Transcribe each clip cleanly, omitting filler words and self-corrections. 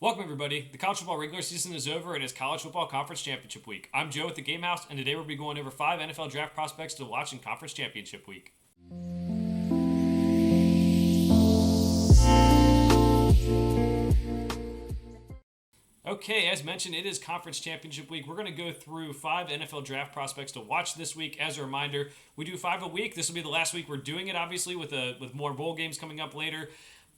Welcome, everybody. The college football regular season is over and it's college football conference championship week. I'm Joe at the Game House, and today we'll be going over 5 NFL draft prospects to watch in conference championship week. Okay, as mentioned, it is conference championship week. We're going to go through 5 NFL draft prospects to watch this week. As a reminder, we do 5 a week. This will be the last week we're doing it, obviously, with more bowl games coming up later.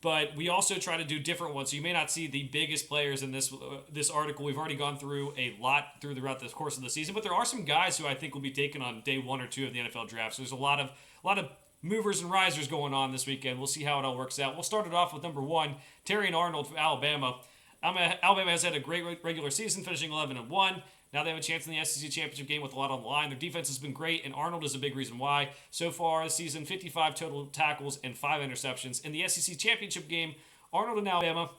But we also try to do different ones, so you may not see the biggest players in this article. We've already gone through a lot throughout the course of the season, but there are some guys who I think will be taken on day 1 or 2 of the NFL draft. So there's a lot of movers and risers going on this weekend. We'll see how it all works out. We'll start it off with number 1, Terrion Arnold from Alabama. Alabama has had a great regular season, finishing 11-1. Now they have a chance in the SEC championship game with a lot on the line. Their defense has been great, and Arnold is a big reason why. So far this season, 55 total tackles and 5 interceptions. In the SEC championship game, Arnold and Alabama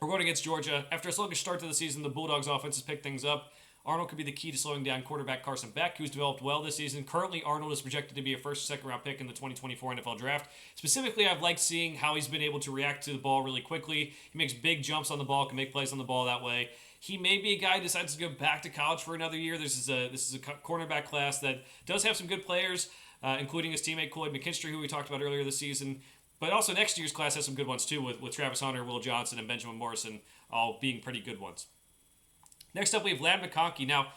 are going against Georgia. After a sluggish start to the season, the Bulldogs' offense has picked things up. Arnold could be the key to slowing down quarterback Carson Beck, who's developed well this season. Currently, Arnold is projected to be a first or second round pick in the 2024 NFL Draft. Specifically, I've liked seeing how he's been able to react to the ball really quickly. He makes big jumps on the ball, can make plays on the ball that way. He may be a guy who decides to go back to college for another year. This is a cornerback class that does have some good players, including his teammate Cloyd McKinstry, who we talked about earlier this season. But also next year's class has some good ones too, with Travis Hunter, Will Johnson, and Benjamin Morrison all being pretty good ones. Next up, we have Ladd McConkey. Now,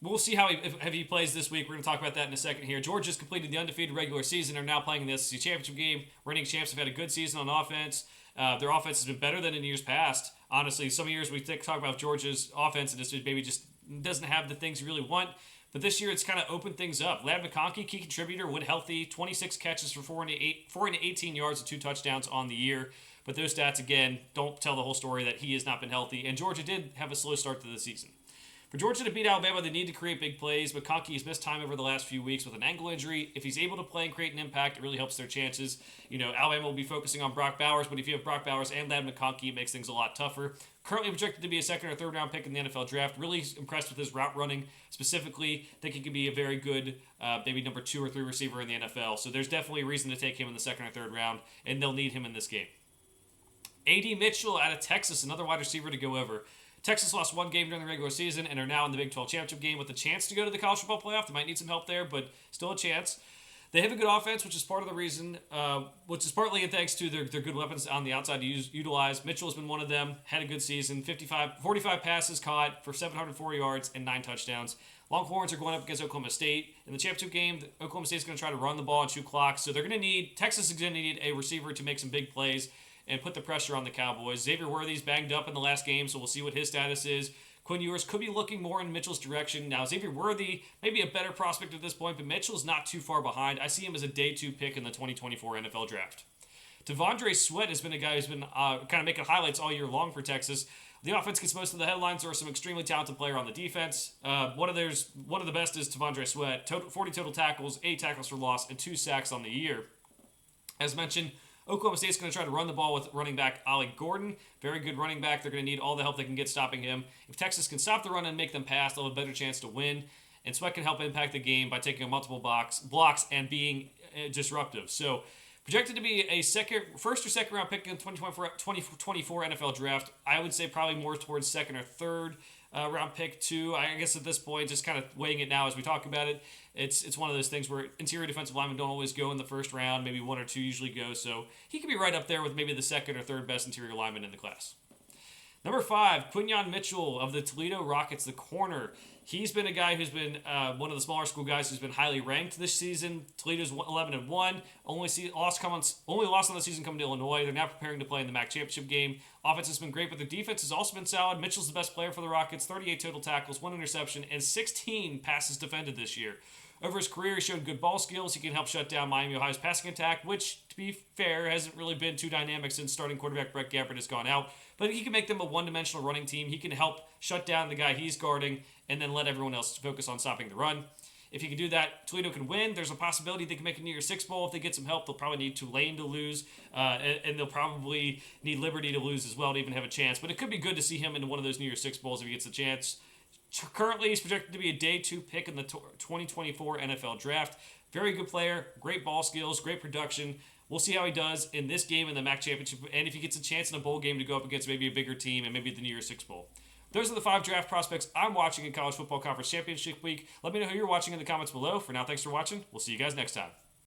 we'll see how he plays this week. We're going to talk about that in a second here. Georgia's completed the undefeated regular season. Are now playing in the SEC championship game. Reigning champs have had a good season on offense. Their offense has been better than in years past. Honestly, some years we talk about Georgia's offense and maybe just doesn't have the things you really want. But this year it's kind of opened things up. Ladd McConkey, key contributor when healthy, 26 catches for 418 yards and 2 touchdowns on the year. But those stats, again, don't tell the whole story that he has not been healthy. And Georgia did have a slow start to the season. For Georgia to beat Alabama, they need to create big plays. McConkey has missed time over the last few weeks with an ankle injury. If he's able to play and create an impact, it really helps their chances. Alabama will be focusing on Brock Bowers, but if you have Brock Bowers and Ladd McConkey, it makes things a lot tougher. Currently projected to be a second or third round pick in the NFL Draft. Really impressed with his route running. Specifically, think he could be a very good, maybe number 2 or 3 receiver in the NFL. So there's definitely a reason to take him in the second or third round, and they'll need him in this game. A.D. Mitchell out of Texas, another wide receiver to go over. Texas lost 1 game during the regular season and are now in the Big 12 championship game with a chance to go to the college football playoff. They might need some help there, but still a chance. They have a good offense, which is part of the reason, which is partly thanks to their good weapons on the outside to utilize. Mitchell has been one of them, had a good season, 45 passes caught for 704 yards and 9 touchdowns. Longhorns are going up against Oklahoma State. In the championship game, Oklahoma State's going to try to run the ball and chew clocks, so Texas is going to need a receiver to make some big plays and put the pressure on the Cowboys. Xavier Worthy's banged up in the last game, so we'll see what his status is. Quinn Ewers could be looking more in Mitchell's direction. Now, Xavier Worthy may be a better prospect at this point, but Mitchell's not too far behind. I see him as a day 2 pick in the 2024 NFL Draft. Devondre Sweat has been a guy who's been kind of making highlights all year long for Texas. The offense gets most of the headlines. There are some extremely talented players on the defense. One of the best is Devondre Sweat. 40 total tackles, 8 tackles for loss, and 2 sacks on the year. As mentioned, Oklahoma State's going to try to run the ball with running back Ollie Gordon. Very good running back. They're going to need all the help they can get stopping him. If Texas can stop the run and make them pass, they'll have a better chance to win. And Sweat can help impact the game by taking multiple blocks and being disruptive. So, projected to be a first or second round pick in the 2024 NFL Draft. I would say probably more towards second or third round pick too. I guess at this point, just kind of weighing it now as we talk about it, it's one of those things where interior defensive linemen don't always go in the first round. Maybe 1 or 2 usually go. So he could be right up there with maybe the second or third best interior lineman in the class. Number 5, Quinyon Mitchell of the Toledo Rockets, the corner. He's been a guy who's been one of the smaller school guys who's been highly ranked this season. Toledo's 11-1. Only loss on the season coming to Illinois. They're now preparing to play in the MAC championship game. Offense has been great, but the defense has also been solid. Mitchell's the best player for the Rockets. 38 total tackles, 1 interception, and 16 passes defended this year. Over his career, he showed good ball skills. He can help shut down Miami Ohio's passing attack, which, to be fair, hasn't really been too dynamic since starting quarterback Brett Gabbert has gone out. But he can make them a one-dimensional running team. He can help shut down the guy he's guarding and then let everyone else focus on stopping the run. If he can do that, Toledo can win. There's a possibility they can make a New Year's Six bowl. If they get some help, they'll probably need Tulane to lose, and they'll probably need Liberty to lose as well to even have a chance. But it could be good to see him in one of those New Year's Six bowls if he gets a chance. Currently, he's projected to be a day 2 pick in the 2024 NFL Draft. Very good player, great ball skills, great production. We'll see how he does in this game in the MAC championship, and if he gets a chance in a bowl game to go up against maybe a bigger team and maybe the New Year's Six Bowl. Those are the 5 draft prospects I'm watching in College Football Conference Championship Week. Let me know who you're watching in the comments below. For now, thanks for watching. We'll see you guys next time.